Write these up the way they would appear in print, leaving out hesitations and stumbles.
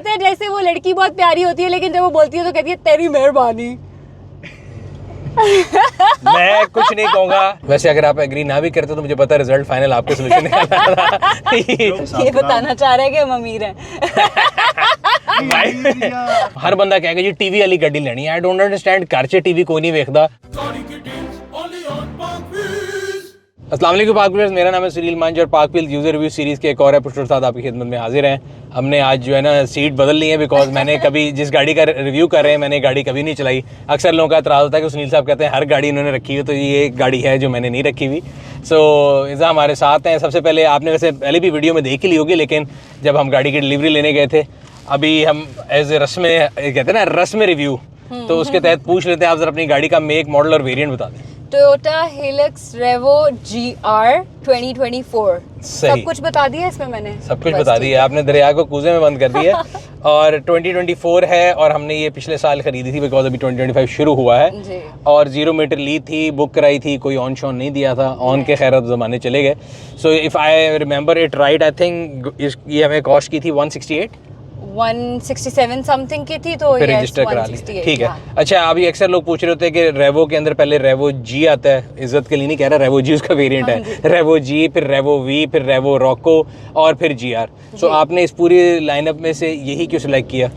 कहते हैं जैसे वो लड़की बहुत प्यारी होती है लेकिन जब वो बोलती है तो कहती है तेरी मेहरबानी। मैं कुछ नहीं कहूँगा। वैसे अगर आप एग्री ना भी करते तो मुझे पता है रिजल्ट फाइनल आपके सोल्यूशन निकालना। ये बताना चाह रहे हैं कि हम अमीर हैं। हर बंदा कहेगा जी टीवी वाली गड्डी लेनी है। आई डोंट अंडरस्टैंड, घर च टीवी कोई नहीं देखता। अस्सलाम वालेकुम पाक व्यूअर्स, मेरा नाम है सुनील मांझ और पाक व्हील्स यूजर रिव्यू सीरीज के एक और एपिसोड के साथ आपकी खिदमत में हाजिर हैं। हमने आज जो है ना सीट बदल ली है बिकॉज मैंने कभी जिस गाड़ी का रिव्यू कर रहे हैं मैंने गाड़ी कभी नहीं चलाई। अक्सर लोगों का एतराज़ होता है कि सुनील साहब कहते हैं हर गाड़ी इन्होंने रखी हुई, तो ये एक गाड़ी है जो मैंने नहीं रखी हुई। सो इज़ा हमारे साथ हैं। सबसे पहले आपने वैसे पहले भी वीडियो में देख ही ली होगी, लेकिन जब हम गाड़ी की डिलीवरी लेने गए थे, अभी हम एज ए रस्म कहते हैं ना रस्म रिव्यू, तो उसके तहत पूछ लेते हैं आप जरा अपनी गाड़ी का मेक मॉडल और वेरिएंट बता दें। Toyota Hilux Revo GR 2024। सब कुछ बता दिया इसमें मैंने, सब कुछ बता दिया आपने, दरिया को कूजे में बंद कर दिया। और 2024 है और हमने ये पिछले साल खरीदी थी बिकॉज अभी 2025 शुरू हुआ है जी। और 0 मीटर ली थी, बुक कराई थी, कोई ऑन शॉन नहीं दिया था। ऑन के खैर अब ज़माने चले गए। So if I remember it right, I think ये हमें कॉस्ट की थी 167 समथिंग की थी, तो फिर रजिस्टर करा ली। ठीक है। अच्छा, अभी अक्सर लोग पूछ रहे होते हैं कि रेवो के अंदर पहले रेवो जी आता है। इज्जत के लिए नहीं कह रहा, रेवो जी उसका वेरिएंट है। रेवो जी, फिर रेवो वी, फिर रेवो रॉको और फिर GR। सो आपने इस पूरी लाइनअप में से यही क्यों सिलेक्ट किया?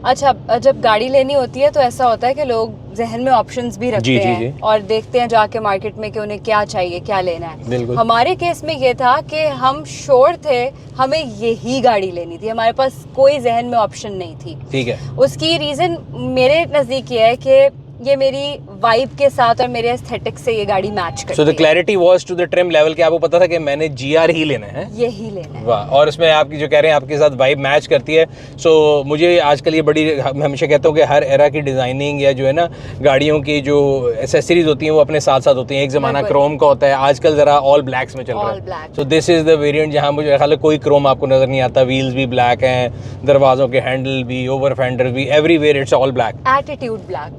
अच्छा, जब गाड़ी लेनी होती है तो ऐसा होता है कि लोग जहन में ऑप्शंस भी रखते हैं और देखते हैं जाके मार्केट में कि उन्हें क्या चाहिए, क्या लेना है। हमारे केस में ये था कि हम श्योर थे हमें यही गाड़ी लेनी थी, हमारे पास कोई जहन में ऑप्शन नहीं थी। ठीक है। उसकी रीज़न मेरे नज़दीक ये है कि ये मेरी वाइब के साथ और मेरे एस्थेटिक से ये गाड़ी मैच करती है। So the clarity was to the trim level कि आपको पता था कि मैंने GR ही लेना है, यही लेना है। वाह। और इसमें आपकी जो कह रहे हैं आपके साथ वाइब मैच करती है। सो मुझे आजकल ये बड़ी, मैं हमेशा कहता हूँ कि हर एरा की डिज़ाइनिंग या जो है ना गाड़ियों की जो एसेसरीज होती हैं वो अपने साथ साथ होती हैं। एक ज़माना क्रोम का होता है, आजकल ज़रा ऑल ब्लैक्स में चल रहा है। So this is the variant जहाँ मुझे ख्याल है कोई क्रोम आपको नज़र नहीं आता। व्हील्स भी ब्लैक हैं, दरवाज़ों के हैंडल भी, ओवर फेंडर भी, everywhere it's all black. Attitude black.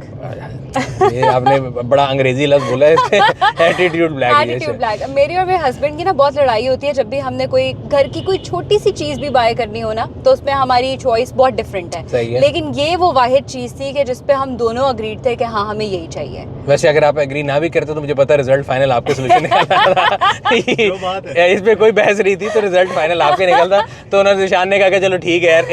ये आपने बड़ा अंग्रेजी लफ्ज बोला है। Attitude black. Attitude black. मेरी और मेरे हस्बैंड की ना बहुत लड़ाई होती है जब भी हमने कोई घर की कोई छोटी सी चीज भी बाय करनी हो ना, तो उसमें हमारी चॉइस बहुत डिफरेंट है। लेकिन ये वो वाहिद चीज थी कि जिसपे हम दोनों अग्रीड थे कि हाँ हमें यही चाहिए। वैसे अगर आप एग्री ना भी करते तो मुझे पता है रिजल्ट फाइनल आपके सोल्यूशन निकलता। इस पे कोई बहस नहीं थी, तो रिजल्ट फाइनल आपके निकलता। तो उन्होंने निशान ने कहा कि चलो ठीक है यार,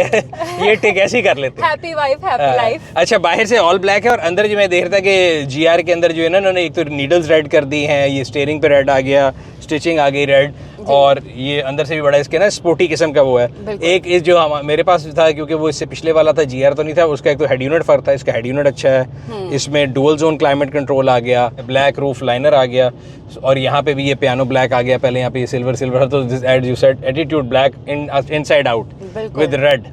ये टिक ऐसे ही कर लेते। Happy wife happy life. अच्छा, बाहर से ऑल ब्लैक है और अंदर जो मैं देख रहा था कि GR के अंदर जो है ना उन्होंने एक तो नीडल्स रेड कर दी हैं, ये स्टीयरिंग पे रेड आ गया, स्टिचिंग आ गई रेड, और ये अंदर से भी बड़ा इसके ना स्पोर्टी किस्म का वो है। एक इस जो मेरे पास था, क्योंकि वो इससे पिछले वाला था GR तो नहीं था, उसका एक तो हेड यूनिट फर्क था, इसका हेड यूनिट अच्छा है। इसमें डुअल जोन क्लाइमेट कंट्रोल आ गया, ब्लैक रूफ लाइनर आ गया, और यहाँ पे भी ये पियानो ब्लैक आ गया। पहले यहाँ पे ये सिल्वर तो this as you said attitude black inside out with red.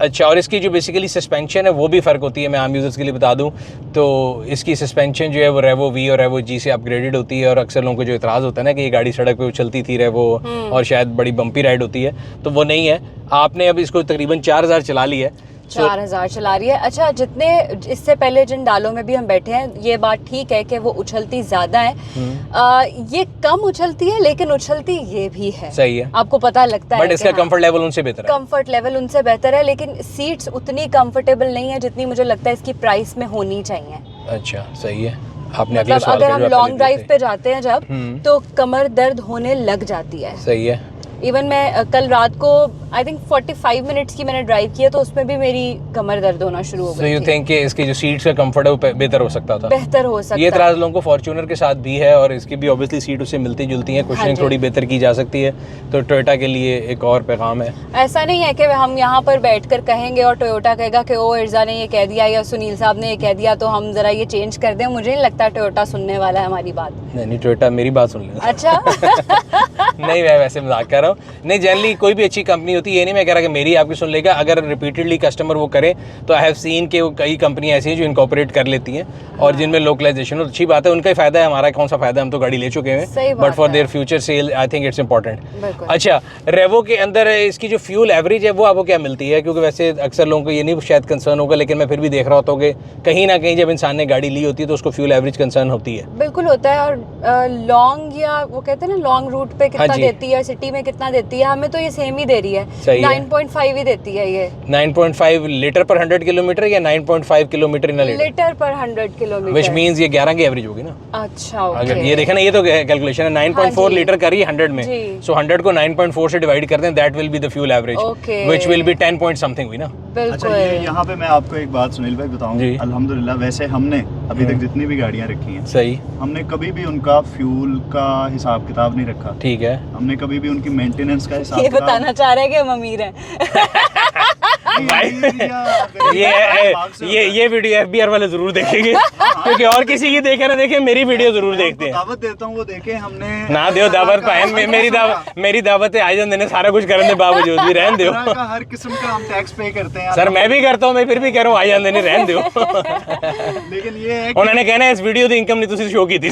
अच्छा, और इसकी जो बेसिकली सस्पेंशन है वो भी फ़र्क होती है। मैं आम यूज़र्स के लिए बता दूं तो इसकी सस्पेंशन जो है वो रेवो वी और रेवो जी से अपग्रेडेड होती है। और अक्सर लोगों को जो इतराज़ होता है ना कि ये गाड़ी सड़क पे उछलती थी रेवो और शायद बड़ी बम्पी राइड होती है, तो वो नहीं है। आपने अब इसको तकरीबन 4000 चला ली है। 4000 चला रही है। अच्छा, जितने इससे पहले जिन डालों में भी हम बैठे हैं, ये बात ठीक है कि वो उछलती ज्यादा है। ये कम उछलती है लेकिन उछलती ये भी है। सही है, आपको पता लगता है। बट इसका कंफर्ट लेवल उनसे बेहतर है। कंफर्ट लेवल उनसे बेहतर है, लेकिन सीट्स उतनी कंफर्टेबल नहीं है जितनी मुझे लगता है इसकी प्राइस में होनी चाहिए। अच्छा, सही है। आपने मतलब अगर हम लॉन्ग ड्राइव पे जाते हैं जब, तो कमर दर्द होने लग जाती है। सही है। इवन मैं कल रात को आई थिंक 45 मिनट्स की मैंने ड्राइव किया, तो उसमें भी मेरी कमर दर्द होना शुरू हो गई। So you think कि इसकी जो सीट्स का कंफर्ट है वो बेहतर हो सकता था? बेहतर हो सकता है। ये इतराज़ लोगों को फॉर्च्यूनर के साथ भी है और इसकी भी ऑब्वियसली सीट उससे मिलती जुलती है, कुशनिंग थोड़ी बेहतर की जा सकती है। तो टोयोटा के लिए एक और पैगाम है। ऐसा नहीं है कि हम यहाँ पर बैठकर कहेंगे और टोयोटा कहेगा कि ओ इर्जा ने ये कह दिया या सुनील साहब ने ये कह दिया तो हम जरा ये चेंज कर दें। मुझे नहीं लगता टोयोटा सुनने वाला है हमारी बात। नहीं, टोयोटा मेरी बात सुन लेना। अच्छा। नहीं, मैं वैसे मजाक कर रहा हूँ। नहीं, जनरली कोई भी अच्छी कंपनी होती है, ये नहीं मैं कह रहा कि मेरी आपकी सुन लेगा। अगर रिपीटेडली कस्टमर वो करे तो आई हैव सीन के कई कंपनियां ऐसी हैं जो इनकॉर्पोरेट कर लेती हैं और जिनमें लोकलाइजेशन हो। अच्छी बात है, उनका ही फायदा है, हमारा कौन सा फायदा है, हम तो गाड़ी ले चुके हैं। But for their future cell I think it's important. अच्छा, रेवो के अंदर इसकी जो फ्यूल एवरेज है वो आपको क्या मिलती है? क्योंकि वैसे अक्सर लोगों को ये नहीं शायद कंसर्न होगा, लेकिन मैं फिर भी देख रहा होता हूँ कि कहीं ना कहीं जब इंसान ने गाड़ी ली होती है तो उसको फ्यूल एवरेज कंसर्न होती है। बिल्कुल होता है। और लॉन्ग या वो कहते हैं ना लॉन्ग रूट पे कितना देती है, सिटी में कितना कितना देती है, हमें तो ये सेम ही दे रही है, 9.5 ही देती है ये। 9.5 लीटर पर 100 किलोमीटर या 9.5 किलोमीटर इन लीटर पर 100 किलोमीटर, व्हिच मींस ये 11 की एवरेज होगी ना। अच्छा ओके, अगर ये देखें ना, ये तो कैलकुलेशन है, 9.4 लीटर कर रही है 100 में, सो 100 को 9.4 से डिवाइड कर दें, that will be the fuel average, which will be 10 point something हुई ना। अच्छा, ये यहाँ पे मैं आपको एक बात सुनील भाई बताऊं, अल्हम्दुलिल्लाह वैसे हमने अभी तक जितनी भी गाड़ियाँ रखी हैं, सही, हमने कभी भी उनका फ्यूल का हिसाब किताब नहीं रखा, ठीक है, हमने कभी भी उनकी मेंटेनेंस का हिसाब, ये बताना चाह रहे हैं कि हम अमीर हैं। ये वीडियो एफबीआर वाले जरूर देखेंगे, क्योंकि और किसी की देखे ना देखे, मेरी वीडियो जरूर देखते हैं। दावत देता हूँ, वो देखे हमने ना दियो दावत पाए, मेरी दावत है, आयोजन देने सारा कुछ करने बावजूद भी रहन दियो, हर किस्म का हम टैक्स पे करते हैं सर, मैं भी करता हूँ, मैं फिर भी कह रहा हूँ आयोजन देने रहन दियो। लेकिन ये है उन्होंने कहना है इस वीडियो की इनकम नहीं तुसी शो की थी।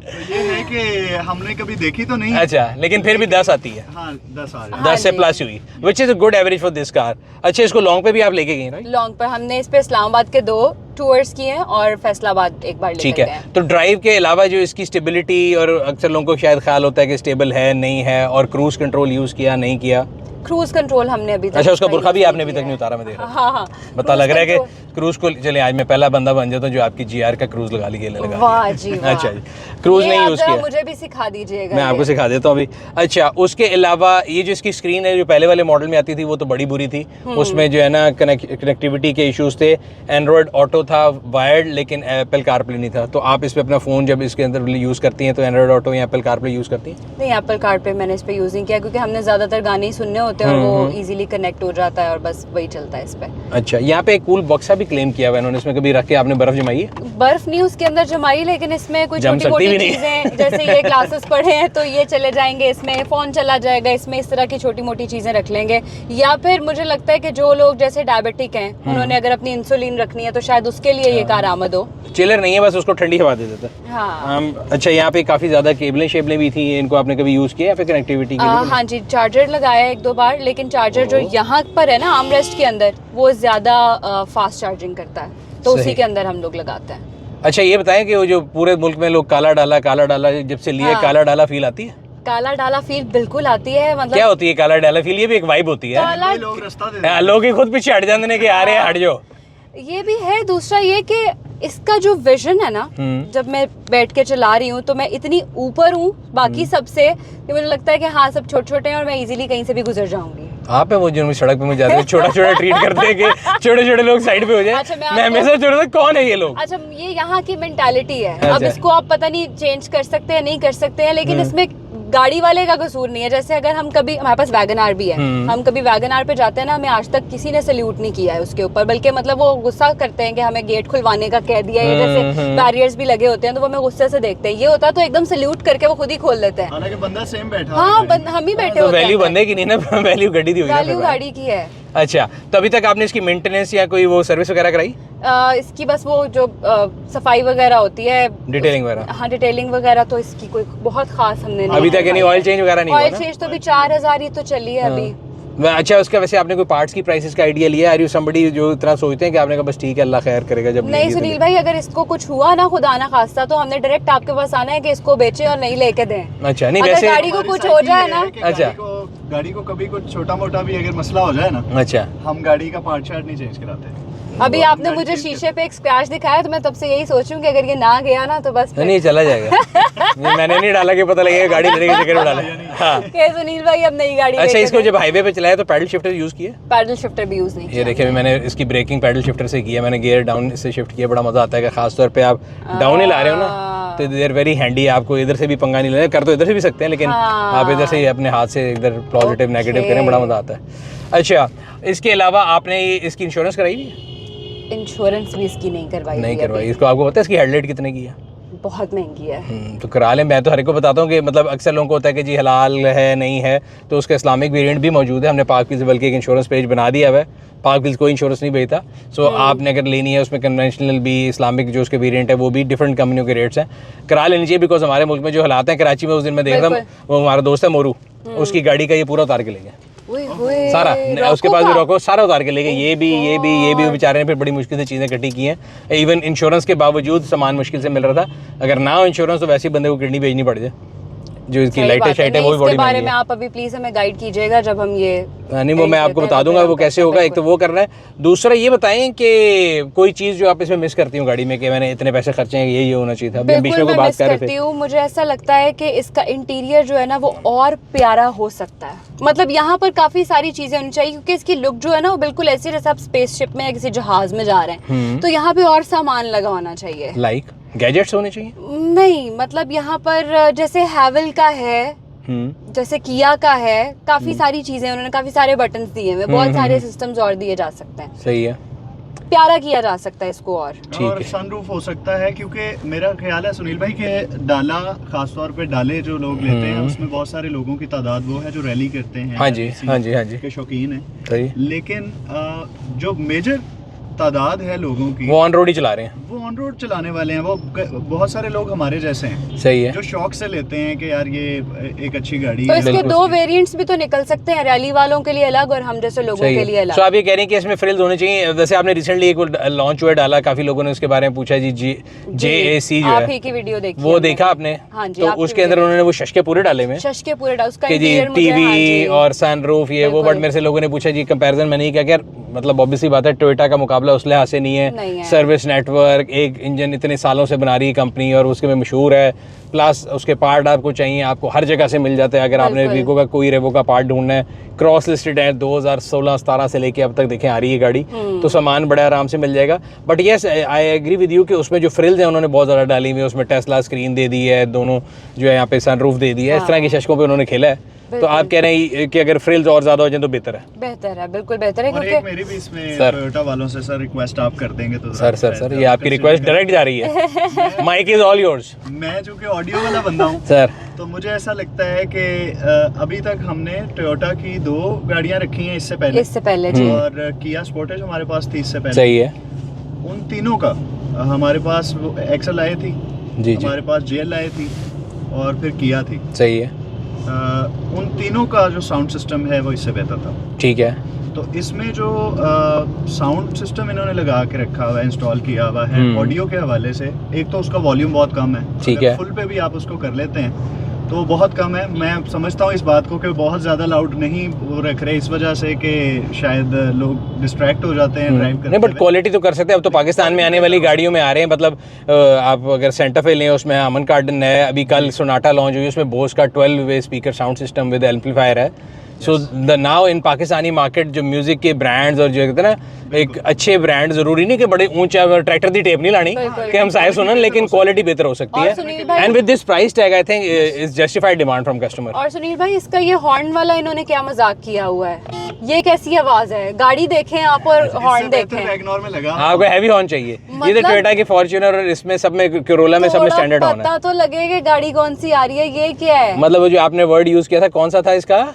तो ये है कि हमने कभी देखी तो नहीं, अच्छा, लेकिन फिर भी 10 आती है। हाँ, 10 आ जाती है, 10 से प्लस हुई, which is a good average for this car. अच्छा, इसको लॉन्ग पे भी आप लेके गए, राइट? लॉन्ग पर हमने इस पे इस्लामाबाद के 2 टूर्स किए हैं और फैसलाबाद एक बार लेकर गए। ठीक है, तो ड्राइव के अलावा जो इसकी स्टेबिलिटी, और अक्सर लोगों को शायद ख्याल होता है कि स्टेबल है नहीं है, और क्रूज कंट्रोल यूज किया नहीं किया? क्रूज कंट्रोल हमने अभी तक, अच्छा, उसका बुरखा भी आपने अभी तक नहीं उतारा, मैं देख रहा हूं। हाँ, पता लग रहा है कि क्रूज को, चले आज मैं पहला बंदा बन जाता हूं जो आपकी जीआर का क्रूज लगा ली, लगा। वाह जी वाह। अच्छा जी, क्रूज नहीं यूज किया, मुझे भी सिखा दीजिएगा, मैं आपको सिखा देता हूं अभी। अच्छा, उसके अलावा ये जो इसकी स्क्रीन है, जो पहले वाले मॉडल में आती थी वो तो बड़ी बुरी थी, उसमें जो है ना कनेक्टिविटी के इश्यूज थे, एंड्रॉइड ऑटो था वायर्ड, लेकिन एप्पल कारप्ले नहीं था। तो आप इस पे अपना फोन जब इसके अंदर यूज करती हैं तो एंड्रॉइड ऑटो या एप्पल कारप्ले यूज करती हैं? नहीं, एप्पल कारप्ले मैंने इस पे यूज नहीं किया, क्योंकि हमने ज्यादातर गाने ही सुनने होते हैं और वो इजीली कनेक्ट हो जाता है और बस वही चलता है इस पे। अच्छा, यहाँ पे एक कूल बॉक्सा भी क्लेम किया हुआ इन्होंने, इसमें कभी रख के आपने बर्फ जमाई है? बर्फ नहीं उसके अंदर जमाई, लेकिन इसमें कुछ छोटी-मोटी चीजें, जैसे ये ग्लासेस पड़े हैं तो ये चले जाएंगे, इसमें फोन चला जाएगा, इसमें इस तरह की छोटी-मोटी चीजें रख लेंगे। या फिर मुझे लगता है कि जो लोग जैसे डायबिटिक हैं, उन्होंने अगर अपनी इंसुलिन रखनी है तो शायद उसके लिए ये कार आमद हो। चिलर नहीं है, बस उसको ठंडी हवा दे देता है। हाँ। अच्छा, यहाँ पे काफी ज्यादा केबलें शेबलें भी थी, इनको आपने कभी यूज किया या फिर कनेक्टिविटी के लिए? हाँ जी, चार्जर लगाया 1-2 बार, लेकिन चार्जर जो यहाँ पर है ना आर्मरेस्ट के अंदर, वो ज्यादा फास्ट चार्जिंग करता है, तो उसी के अंदर हम लोग लगाते हैं। अच्छा, ये बताएं कि वो जो पूरे मुल्क में लोग काला डाला जब से लिए, काला डाला फील आती है? काला डाला फील बिल्कुल आती है। मतलब क्या होती है काला डाला फील? ये भी एक वाइब होती है, लोग रास्ता देते हैं, लोग ही खुद पीछे हट जाते हैं कि आ रहे हैं, हट जाओ। ये भी है। दूसरा ये कि इसका जो विजन है ना, जब मैं बैठ के चला रही हूँ तो मैं इतनी ऊपर हूँ बाकी सबसे कि मुझे लगता है कि हाँ सब छोटे छोटे हैं और मैं इजीली कहीं से भी गुजर जाऊंगी। आप है वो जो सड़क पे मुझे जाते हैं छोटा छोटा ट्रीट करते हैं कि छोटे छोटे लोग साइड पे हो जाए। अच्छा, मैं हमेशा छोटा कौन है ये लोग? अच्छा, ये यहाँ की मेंटालिटी है। अच्छा। अब इसको आप पता नहीं चेंज कर सकते हैं नहीं कर सकते हैं, लेकिन इसमें गाड़ी वाले का कसूर नहीं है। जैसे अगर हम कभी, हमारे पास वैगन आर भी है, हम कभी वैगन आर पे जाते हैं ना, हमें आज तक किसी ने सल्यूट नहीं किया है उसके ऊपर, बल्कि मतलब वो गुस्सा करते हैं कि हमें गेट खुलवाने का कह दिया है, जैसे बैरियर्स भी लगे होते हैं तो वो हमें गुस्से से देखते हैं। ये होता तो एकदम सल्यूट करके वो खुद ही खोल लेते हैं। हालांकि बंदा सेम बैठा, हाँ हम ही बैठे होते हैं। वैल्यू बंदे की नहीं ना, वैल्यू गाड़ी दी हुई है, वैल्यू गाड़ी की है। अच्छा, तो अभी तक आपने इसकी मेंटेनेंस या कोई वो सर्विस वगैरह कराई? इसकी बस वो जो सफाई वगैरह होती है, डिटेलिंग वगैरह। हाँ, डिटेलिंग वगैरह तो इसकी कोई बहुत खास हमने नहीं अभी तक यानी ऑयल चेंज वगैरह नहीं हुआ? ऑयल चेंज तो भी 4000 ही तो चली है अभी। अच्छा, उसका वैसे आपने कोई पार्ट्स की प्राइसेस का आइडिया लिया? आर यू समबडी जो इतना सोचते हैं कि आपने कहा बस ठीक है अल्लाह खैर करेगा? जब नहीं सुनील भाई, अगर इसको कुछ हुआ ना खुदा ना खास्ता, तो हमने डायरेक्ट आपके पास आना है कि इसको बेचे और नहीं लेके दें। अच्छा, नहीं अगर वैसे गाड़ी को कुछ हो जाए ना, अच्छा, गाड़ी को कभी कुछ छोटा मोटा भी अगर मसला हो जाए ना, अच्छा, हम गाड़ी का पार्ट शार्ट नहीं चेंज कराते। अभी आपने मुझे शीशे पे एक स्क्रैच दिखाया तो मैं तब से यही सोचूं कि अगर ये ना गया ना तो बस नहीं चला जाएगा। मैंने नहीं डाला कि पता लगेगा गाड़ी लेने के चक्कर में डाला। हाँ, सुनील भाई अब नई गाड़ी। अच्छा, इसको जब हाईवे पे चलाया तो पैडल शिफ्टर यूज किया? पैडल शिफ्टर भी यूज नहीं किया। ये देखिए, मैंने इसकी ब्रेकिंग पैडल शिफ्टर से किया, मैंने गियर डाउन से शिफ्ट किया। बड़ा मजा आता है कि खास तौर पे आप डाउन ही ला रहे हो ना, तो दे आर वेरी हैंडी। आपको इधर से भी पंगा नहीं लेना, कर तो इधर से भी सकते हैं, लेकिन आप इधर से अपने हाथ से इधर पॉजिटिव नेगेटिव करें, बड़ा मजा आता है। अच्छा, इसके अलावा आपने इसकी इंश्योरेंस कराई हुई? इंश्योरेंस भी इसकी नहीं करवाई। इसको आपको पता है इसकी हेडलाइट कितने की है? बहुत महंगी है। तो करा लें। मैं तो हर एक को बताता हूँ कि मतलब अक्सर लोगों को होता है कि जी हलाल है नहीं है, तो उसका इस्लामिक वेरिएंट भी मौजूद है। हमने पाक व्हील्स बल्कि एक इंश्योरेंस पेज बना दिया हुआ है। पाक व्हील्स कोई इंश्योरेंस नहीं बेचता, सो आपने अगर लेनी है उसमें कन्वेंशनल भी, इस्लामिक जो उसके वेरिएंट है वो भी, डिफरेंट कंपनियों के रेट्स हैं। करा लेनी चाहिए, बिकॉज हमारे मुल्क में जो हालात हैं, कराची में उस दिन मैं देख रहा हूँ, वो हमारा दोस्त है मोरू, उसकी गाड़ी का ये पूरा उतार के ले गया सारा, उसके पास भी रोको सारा उतार के ले गए। ये भी बेचारे ने फिर बड़ी मुश्किल से चीज़ें इकट्ठी की हैं। इवन इंश्योरेंस के बावजूद सामान मुश्किल से मिल रहा था। अगर ना हो इंश्योरेंस तो वैसे ही बंदे को किडनी बेचनी पड़ जाए। जो इसकी लाइटें शाइटें वो भी बड़ी महंगी है। इसके बारे में आप अभी प्लीज हमें गाइड कीजिएगा जब हम ये नहीं, वो मैं आपको बता दूंगा वो कैसे होगा। एक तो वो करना है, दूसरा ये बताएं कि कोई चीज़ जो आप इसमें मिस करती हूँ गाड़ी में कि मैंने इतने पैसे खर्चे हैं, ये होना चाहिए था। बीच में बात कर रहे थे। मुझे ऐसा लगता है कि इसका इंटीरियर जो है ना वो और प्यारा हो सकता है। मतलब यहाँ पर काफी सारी चीजें होनी चाहिए क्योंकि इसकी लुक जो है ना वो बिल्कुल ऐसी जैसे आप स्पेसशिप में या किसी जहाज में जा रहे हैं, तो यहाँ पे और सामान लगा होना चाहिए। लाइक गैजेट्स होने चाहिए? नहीं, मतलब यहाँ पर जैसे हैवल का है, जैसे किया का है, काफी सारी चीजें उन्होंने काफी सारे बटन्स दिए हैं, बहुत सारे सिस्टम्स और दिए जा सकते हैं। सही है, प्यारा किया जा सकता है इसको और सनरूफ हो सकता है क्योंकि मेरा ख्याल है सुनील भाई के डाला, खासतौर पे डाले जो लोग लेते हैं उसमें बहुत सारे लोगों की तादाद वो है जो रैली करते हैं। हाँ जी, हाँ जी, हाँ जी, के शौकीन है। सही। लेकिन जो मेजर तादाद है लोगों की वो ऑन रोड ही चला रहे हैं, वो ऑन रोड चलाने वाले हैं। वो बहुत सारे लोग हमारे जैसे हैं, सही है, जो शौक से लेते हैं कि यार ये एक अच्छी गाड़ी तो है। इसके दो वेरिएंट्स भी तो निकल सकते हैं, रैली वालों के लिए अलग और हम जैसे लोगों के लिए अलग। तो आप ये कह रहे हैं कि इसमें फ्रिल्स होने चाहिए। वैसे आपने रिसेंटली एक लॉन्च हुआ डाला, काफी लोगों ने उसके बारे में पूछा जी, JAC जो है की वीडियो देखी, वो देखा आपने? हाँ जी, तो उसके अंदर उन्होंने वो शश के पूरे डाले में, शश के पूरे डाले, उसका टीवी और सनरूफ ये वो। बट मेरे से लोगों ने पूछा जी कंपैरिजन मैंने कहा यार मतलब ऑब्वियसली बात है टोयोटा का मुकाबला उस लिहाज से नहीं है। सर्विस नेटवर्क, एक इंजन इतने सालों से बना रही है कंपनी और उसके में मशहूर है, प्लस उसके पार्ट आपको चाहिए, आपको हर जगह से मिल जाते हैं। अगर आपने वीगो का कोई रेवो का पार्ट ढूंढना है, क्रॉस लिस्टेड है 2016-17 से लेके अब तक देखें आ रही है गाड़ी, तो सामान बड़े आराम से मिल जाएगा। But yes I agree with you कि उसमें जो फ्रिल्स हैं उन्होंने बहुत ज़्यादा डाली हुई है। उसमें टेस्ला स्क्रीन दे दी है, दोनों जो है यहाँ पे सनरूफ दे दी है, इस तरह की शशकों पे उन्होंने खेला है। तो आप कह रहे हैं कि अगर फ्रिल्स और ज्यादा हो जाए तो बेहतर है? बेहतर है, बिल्कुल बेहतर है। क्योंकि मेरी भी इसमें टोयोटा वालों से सर रिक्वेस्ट आप कर देंगे तो सर ये आपकी रिक्वेस्ट डायरेक्ट जा रही है। Mike is all yours. मैं जो कि ऑडियो वाला बंदा हूँ सर, तो मुझे ऐसा लगता है कि अभी तक हमने टोयोटा की 2 गाड़ियाँ रखी हैं इससे पहले जी, और किया स्पोर्टेज हमारे पास थी इससे पहले। सही है। उन तीनों का हमारे पास एक्सल आई थी जी, हमारे पास JL आई थी और फिर किया थी। सही है। उन तीनों का जो साउंड सिस्टम है वो इससे बेहतर था। ठीक है। तो इसमें जो साउंड सिस्टम इन्होंने लगा के रखा हुआ है, इंस्टॉल किया हुआ है ऑडियो के हवाले से, एक तो उसका वॉल्यूम बहुत कम है। ठीक है। फुल पे भी आप उसको कर लेते हैं तो बहुत कम है। मैं समझता हूँ इस बात को कि बहुत ज़्यादा लाउड नहीं वो रख रहे इस वजह से कि शायद लोग डिस्ट्रैक्ट हो जाते हैं ड्राइव करते। नहीं, बट क्वालिटी तो कर सकते हैं। अब तो पाकिस्तान में आने वाली गाड़ियों में आ रहे हैं, मतलब आप अगर सेंटा फे लें उसमें अमन कार्डन है, अभी कल सोनाटा लॉन्च हुई, उसमें बोस का 12 way speaker sound system with amplifier है। So the now in Pakistani market जो म्यूजिक के ब्रांड्स और जो कहते हैं ना एक अच्छे ब्रांड, जरूरी नहीं कि बड़े ऊंचा ट्रैक्टर दी टेप नहीं लानी कि हम साइज सुनन, लेकिन क्वालिटी बेहतर हो सकती है। And with this price tag I think is justified demand from customer. और सुनील भाई इसका ये हॉर्न वाला इन्होंने क्या मजाक किया हुआ है, ये कैसी आवाज है? गाड़ी देखें आप और हॉर्न देखें। वैगनआर में लगा आपको हैवी हॉर्न चाहिए। ये तो टोयोटा की फॉर्च्यूनर और इसमें सब में कोरोला में सब में स्टैंडर्ड हॉर्न है। पता तो लगेगा गाड़ी कौन सी आ रही है, ये क्या है? मतलब वो जो आपने वर्ड यूज किया था कौन सा था इसका?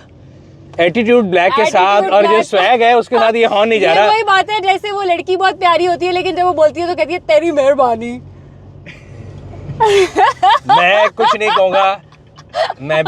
एटीट्यूड ब्लैक के साथ और जो स्वैग है उसके साथ ये हॉर्न नहीं जा रहा। वही बात है जैसे वो लड़की बहुत प्यारी होती है लेकिन जब वो बोलती है तो कहती है तेरी मेहरबानी। मैं कुछ नहीं कहूँगा, मैं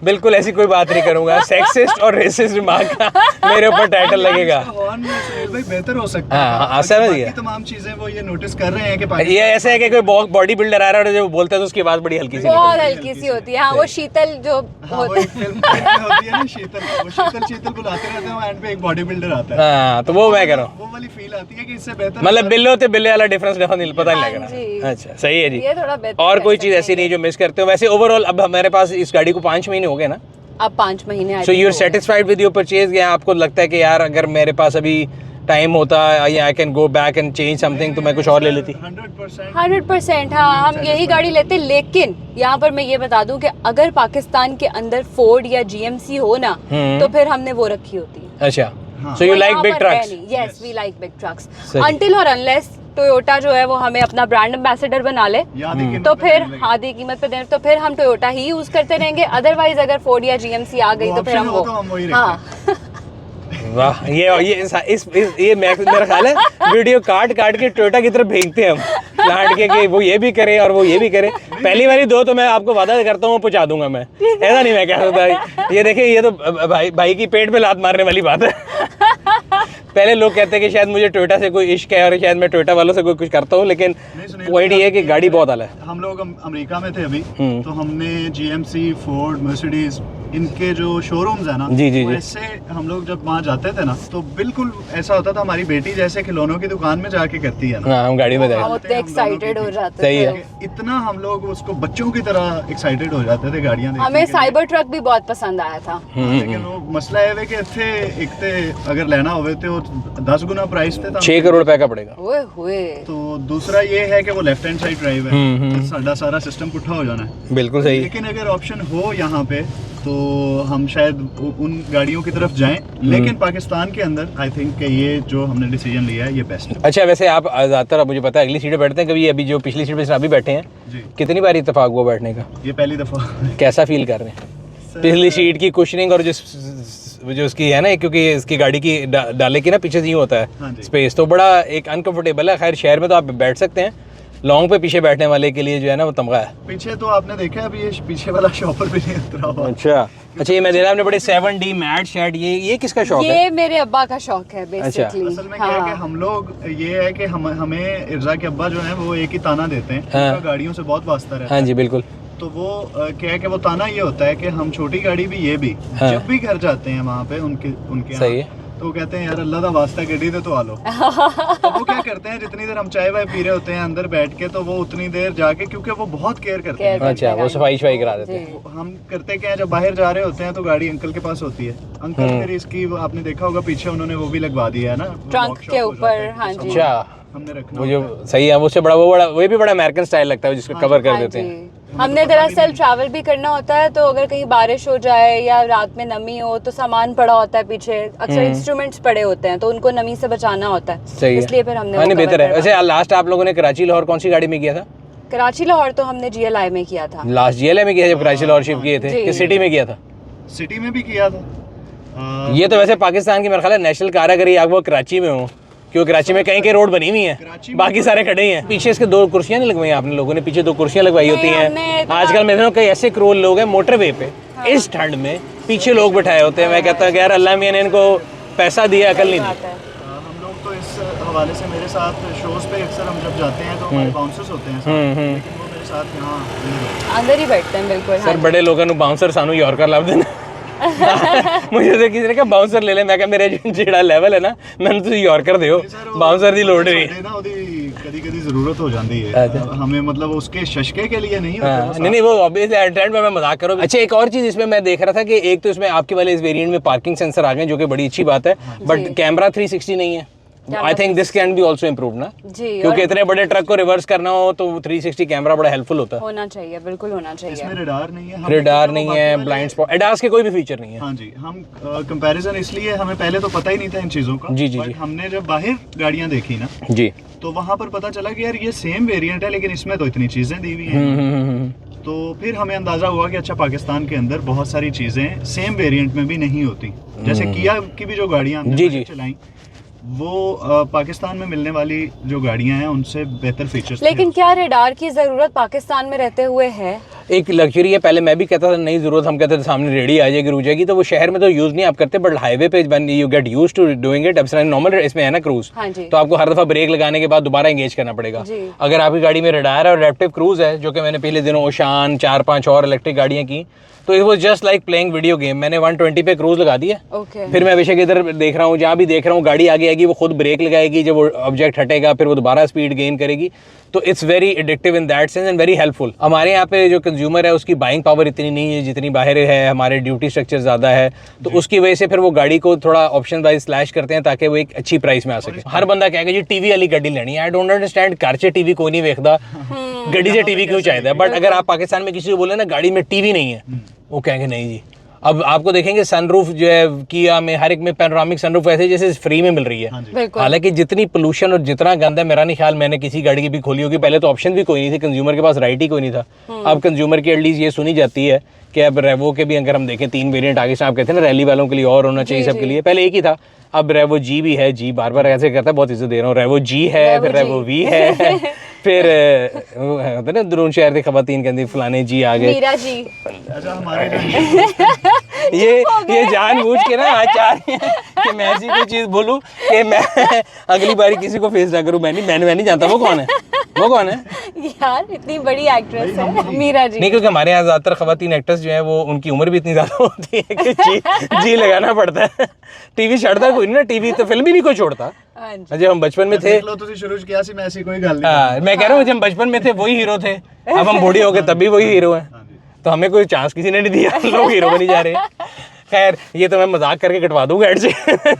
बिल्कुल ऐसी कोई बात नहीं करूंगा। सेक्सिस्ट और रेसिस्ट रिमार्क का मेरे ऊपर टाइटल लगेगा। हॉर्न में सुनील भाई बेहतर हो सकता है। हाँ, समझ गया। तमाम चीजें वो ये नोटिस कर रहे हैं कि ये ऐसे है कि कोई बॉडी बिल्डर आ रहा है और जब बोलता है तो उसकी आवाज बड़ी हल्की सी होती है। हाँ, वो शीतल जो होती है ना, शीतल बुलाते रहते हैं, एंड पे एक बॉडी बिल्डर आता है। हाँ, तो वो मैं कह रहा हूँ, वो वाली फील आती है कि इससे बेहतर मतलब बिल्लो ते बिल्ले वाला डिफरेंस पता नहीं लग रहा। अच्छा, सही है जी। और कोई चीज ऐसी नहीं जो मिस करते हो? वैसे ओवरऑल अब हमारे पास इस गाड़ी को 5 महीने हो गए ना? अब 5 महीने। So you are satisfied with your purchase या आपको लगता है कि यार अगर मेरे पास अभी टाइम होता या I can go back and change something तो मैं कुछ और ले लेती? 100%। हाँ, हम यही गाड़ी लेते। लेकिन यहाँ पर मैं ये बता दूं कि अगर पाकिस्तान के अंदर फोर्ड या GMC हो ना तो फिर हमने वो रखी होती। अच्छा, so you like big trucks? Yes, we like big trucks until और अनलेस टोयोटा जो है वो हमें अपना ब्रांड एम्बेसडर बना ले तो फिर आधी कीमत पे दें तो फिर हम टोयोटा ही यूज करते रहेंगे। अदरवाइज अगर फोर्ड या GMC आ गई तो फिर हम वो हाँ। वाह, ये मेरा ख्याल है वीडियो काट के टोयोटा की तरफ भेजते हैं हम प्लांट के कि वो ये भी करे और वो ये भी करे। पहली वाली 2 तो मैं आपको वादा करता हूँ पहुंचा दूंगा मैं, ऐसा नहीं मैं कह सकता। ये देखिए, ये तो भाई की पेट पे लात मारने वाली बात है। पहले लोग कहते हैं कि शायद मुझे टोयोटा से कोई इश्क है और शायद मैं टोयोटा वालों से कोई कुछ करता हूँ, लेकिन पॉइंट ये है कि गाड़ी बहुत आला है। हम लोग अमेरिका में थे अभी, तो हमने GMC, फोर्ड, मर्सिडीज, इनके जो शोरूम्स है ना, वैसे हम लोग जब वहाँ जाते थे ना, तो बिल्कुल ऐसा होता था हमारी बेटी जैसे खिलौनों की दुकान में जाके करती है ना, हम गाड़ी में एक्साइटेड हो जाते थे, इतना हम लोग उसको बच्चों की तरह एक्साइटेड हो जाते थे गाड़ियाँ देखने। हमें साइबर ट्रक भी बहुत पसंद आया था, लेकिन वो मसला है कि इतने अगर लेना होवे तो 10 गुना प्राइस थे, 6 करोड़ रुपए का पड़ेगा। तो दूसरा ये है कि वो लेफ्ट हैंड साइड ड्राइव है, तो सारा सिस्टम पुट्ठा हो जाना है। बिल्कुल सही। लेकिन अगर ऑप्शन हो यहाँ पे तो हम शायद उन गाड़ियों की तरफ जाएं, लेकिन पाकिस्तान के अंदर आई थिंक कि ये जो हमने डिसीजन लिया है ये बेस्ट है। अच्छा, वैसे आप ज़्यादातर, मुझे पता है, अगली सीट पे बैठते हैं कभी? अभी जो पिछली सीट पे अभी बैठे हैं जी, कितनी बार इत्तेफाक हुआ बैठने का? ये पहली दफ़ा। कैसा फील कर रहे हैं पिछली सीट की कुशनिंग और जो उसकी है ना, क्योंकि इसकी गाड़ी की डाले की ना पीछे से होता है स्पेस, तो बड़ा एक अनकंफर्टेबल है। खैर शहर में तो आप बैठ सकते हैं, लॉन्ग पे पीछे बैठने वाले के लिए जो है ना वो तमगा है। पीछे तो आपने देखा अभी ये पीछे वाला शॉपर भी नहीं उतरा हुआ। अच्छा, ये मैं दे रहा आपने बड़े 7D मैट शर्ट, ये किसका शौक है? ये मेरे अब्बा का शौक है बेसिकली। असल में क्या है कि हम लोग, ये है कि हमें इर्जा के अब्बा जो है वो एक ही ताना देते हैं, उनका गाड़ियों से बहुत वास्ता रहता है। हाँ जी बिल्कुल। तो वो क्या है कि वो ताना ये होता है कि हम छोटी गाड़ी भी, ये भी जब भी घर जाते हैं वहाँ पे उनके सही है, तो वो कहते हैं यार अल्लाह दा वास्ता गड्डी दे तो आ लो। तो वो क्या करते हैं, जितनी देर हम चाय वाय पी रहे होते हैं अंदर बैठ के, तो वो उतनी देर जाके, क्योंकि वो बहुत केयर करते हैं। अच्छा, वो सफाई करा देते हैं। हम करते क्या है, जब बाहर जा रहे होते हैं तो गाड़ी अंकल के पास होती है, अंकल फिर इसकी आपने देखा होगा पीछे उन्होंने वो भी लगवा दिया है ना ट्रंक के ऊपर। हाँ जी, अच्छा हमने रखना, वो जो सही है, उससे बड़ा वो भी बड़ा अमेरिकन स्टाइल लगता है जिसको कवर कर देते हैं। हमने दरअसल ट्रैवल भी करना होता है, तो अगर कहीं बारिश हो जाए या रात में नमी हो तो सामान पड़ा होता है पीछे, अक्सर इंस्ट्रूमेंट्स पड़े होते हैं, तो उनको नमी से बचाना होता है, इसलिए फिर हमने बेहतर है। वैसे लास्ट आप लोगों ने कराची लाहौर कौन सी गाड़ी में किया था? कराची लाहौर तो हमने GLI में किया था। लास्ट GLI में किया जब कराची लाहौर शिफ्ट किए थे, कि सिटी में किया था? सिटी में भी किया था। ये तो वैसे पाकिस्तान की मेरा ख्याल है नेशनल कारागरी आप वो कराची में हो, क्योंकि कराची में कहीं के रोड बनी हुई है, बाकी सारे खड़े ही हैं। पीछे इसके 2 कुर्सियां नहीं लगवाई आपने लोगों ने? पीछे 2 कुर्सियां लगवाई होती हैं आजकल। मैं कई ऐसे क्रोल लोग हैं मोटरवे पे इस ठंड में पीछे लोग बैठाए होते हैं। मैं कहता हूँ यार अल्लाह मियां ने इनको पैसा दिया, अकल नहीं दी। हम लोग तो इस हवाले से, मेरे साथ शोज पे अक्सर हम जब जाते हैं तो हमारे बाउंसर्स होते हैं, लेकिन वो मेरे साथ यहाँ अंदर ही बैठते हैं। बिल्कुल सर, बड़े लोगों ने बाउंसर सानू यॉर्कर ला देना। मुझे तो किसी ने कहा बाउंसर ले ले, मैं कहा मेरे जेड़ा लेवल है ना, मैंने तुझे यॉर्कर दियो, बाउंसर दी लोड नहीं है ना, कभी जरूरत हो जाती है हमें, मतलब उसके शशके के लिए नहीं होता। नहीं वो ऑब्वियसली ट्रेंड में मैं मजाक करूँ। अच्छा, एक और चीज इसमें मैं देख रहा था कि एक तो इसमें आपके वाले इस वेरिएंट में पार्किंग सेंसर आ गए, जो कि बड़ी अच्छी बात है, बट कैमरा 360 नहीं है। I think this can be also improve ना, क्योंकि इतने बड़े ट्रक को रिवर्स करना हो तो 360 कैमरा बड़ा हेल्पफुल होता है। होना चाहिए, बिल्कुल होना चाहिए। इसमें रेडार नहीं है, रेडार नहीं है, ब्लाइंड स्पॉट, एडास के कोई भी फीचर नहीं है। हाँ जी, हम कंपैरिजन इसलिए, हमें पहले तो पता ही नहीं था इन चीजों का। जी जी जी। हमने जब बाहर गाड़ियां देखी ना जी, तो वहाँ पर पता चला कि यार ये सेम वेरिएंट है, लेकिन इसमें तो इतनी चीजें दी हुई हैं। तो फिर हमें अंदाजा हुआ कि अच्छा, पाकिस्तान के अंदर बहुत सारी चीजें सेम वेरिएंट में भी नहीं होती। जैसे किया की भी जो गाड़ियां चलाई, वो पाकिस्तान में मिलने वाली जो गाड़ियां हैं उनसे बेहतर फीचर्स। लेकिन क्या रेडार की जरूरत पाकिस्तान में रहते हुए है? एक लग्जरी है। पहले मैं भी कहता था नहीं जरूरत, हम कहते थे सामने रेडी आ जाएगी, रुक जाएगी, तो वो शहर में तो यूज नहीं आप करते, बट हाईवे पे you get used to doing it. अब नॉर्मल इसमें है ना क्रूज, तो आपको हर दफा ब्रेक लगाने के बाद दोबारा एंगेज करना पड़ेगा। अगर आपकी गाड़ी में रेडार है और एडेप्टिव क्रूज है, जो कि मैंने पहले दिनों ओशान 4-5 और इलेक्ट्रिक गाड़ियां की, तो it was just like playing video game. मैंने 120 पे क्रूज लगा दिया, फिर मैं बेशक इधर देख रहा हूँ, जहाँ भी देख रहा हूँ गाड़ी आगे आएगी, वो खुद ब्रेक लगाएगी, जब वो ऑब्जेक्ट हटेगा फिर वो दोबारा स्पीड गेन करेगी। तो it's very addictive in that sense and very helpful. हमारे यहाँ पे जो कंज्यूमर है उसकी बाइंग पावर इतनी नहीं है जितनी बाहर है, हमारे ड्यूटी स्ट्रक्चर ज़्यादा है, तो उसकी वजह से फिर वो गाड़ी को थोड़ा ऑप्शन वाइज स्लैश करते हैं ताकि वो एक अच्छी प्राइस में आ सके। हर बंदा कहेगा जी टीवी वाली गाड़ी लेनी है, आई डोंट अंडरस्टैंड, घर से टीवी कोई नहीं देखता, गाड़ी से टीवी क्यों चाहिए। बट अगर आप पाकिस्तान में किसी को बोले ना गाड़ी में टीवी नहीं है, वो कहेंगे नहीं जी। अब आपको देखेंगे सनरूफ जो है किया में, हर एक में पैनोरामिक सनरूफ ऐसे जैसे फ्री में मिल रही है। हालांकि जितनी पोल्यूशन और जितना गंदा, मेरा नहीं ख्याल मैंने किसी गाड़ी की भी खोली होगी। पहले तो ऑप्शन भी कोई नहीं थी, कंज्यूमर के पास राइट ही कोई नहीं था। अब कंज्यूमर की एटलीस्ट ये सुनी जाती है कि अब रेवो के भी अगर हम देखें 3 वेरिएंट आगे से, आप कहते हैं ना रैली वालों के लिए और होना चाहिए, सबके लिए। पहले एक ही था, अब रेवो जी भी है, जी बार बार ऐसे करता है, बहुत इज्जत दे रहा हूँ। रेवो जी है, फिर रेवो वी है, फिर होता ना दरून शहर की खवातीन कहती फलाने जी आ गए, मीरा जी। अच्छा हमारे ये जानबूझ के ना आज चाह रही हैं कि मैं ऐसी कोई चीज़ बोलूँ कि मैं अगली बारी किसी को फेस ना करूँ। मैं नहीं जानता वो कौन है, वो कौन है यार, इतनी बड़ी एक्ट्रेस है मीरा जी। नहीं, क्योंकि हमारे यहाँ ज़्यादातर खवातीन एक्ट्रेस जो है वो उनकी उम्र भी इतनी ज़्यादा होती है कि जी लगाना पड़ता है। टीवी छोड़ता कोई नहीं ना, टीवी तो फिल्म ही नहीं कोई छोड़ता। जब हम बचपन में थे, मैं कह रहा हूँ जब हम बचपन में थे वही हीरो थे, अब हम बूढ़े हो गए तब भी वही हीरो हैं, तो हमें कोई चांस किसी ने नहीं दिया, लोग हीरो बनी जा रहे हैं। खैर ये तो मैं मजाक करके कटवा दूंगा ऐड से।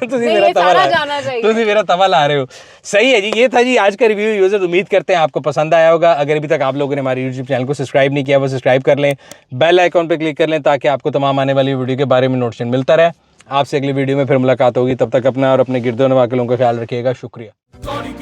तुम मेरा तवा ला रहे हो। सही है जी, ये था जी आज का रिव्यू यूजर्स। उम्मीद करते हैं आपको पसंद आया होगा। अगर अभी तक आप लोगों ने हमारे यूट्यूब चैनल को सब्सक्राइब नहीं किया वो सब्सक्राइब कर लें, बेल आइकॉन पर क्लिक कर लें ताकि आपको तमाम आने वाली वीडियो के बारे में नोटिफिकेशन मिलता रहे। आपसे अगली वीडियो में फिर मुलाकात होगी, तब तक अपना और अपने गिरदो नवा के लोगों का ख्याल रखिएगा। शुक्रिया।